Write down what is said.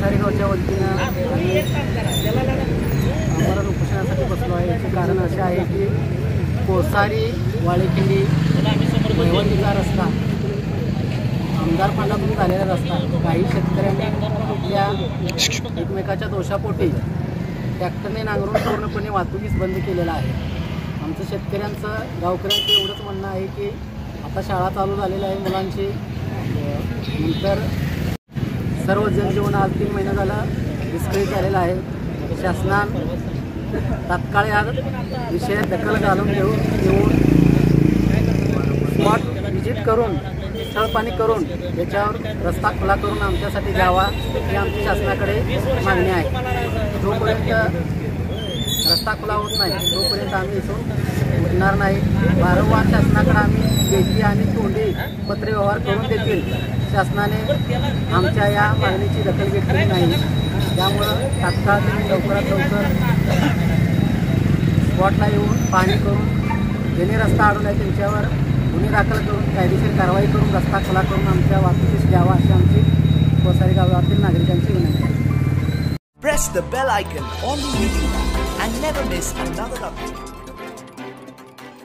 कोसारी गावच्या वतीनं आम्हाला उपोषणासाठी बसलो आहे। याचे कारण असे आहे की कोसारी वाळेखिंडी वहिवंतीचा रस्ता आमदार फंडातून झालेला रस्ता काही शेतकऱ्यांनी आपल्या एकमेकाच्या दोषापोटी ट्रॅक्टरने नांगरून पूर्णपणे वाहतुकीस बंद केलेला आहे। आमचं शेतकऱ्यांचं गावकऱ्यांचं एवढंच म्हणणं आहे की आता शाळा चालू झालेल्या आहे मुलांची, नंतर सर्व जनजीवन आज 3 महिने झाला विस्कळीत झालेला आहे। शासनानं तात्काळ या विषयात दखल घालून घेऊन स्पॉट व्हिजिट करून स्थळपाणी करून त्याच्यावर रस्ता खुला करून आमच्यासाठी द्यावा ही आमची शासनाकडे मागणी आहे। जोपर्यंत रस्ता खुला होत नाही तोपर्यंत आम्ही इथून उठणार नाही। वारंवार शासनाकडे आम्ही लेखी आणि तोंडी पत्रव्यवहार करून देखील शासनाने आमच्या या मागणीची दखल घेतली नाही। त्यामुळं तात्काळ लवकरात लवकर स्पॉटला येऊन पाहणी करून ज्यांनी रस्ता अडवला आहे त्यांच्यावर गुन्हे दाखल करून कायदेशीर कारवाई करून रस्ता खुला करून आमच्या वाहतुकीस द्यावा अशी आमची कोसारी गावातील नागरिकांची विनंती आहे। Press the bell icon on the YouTube app and never miss another update.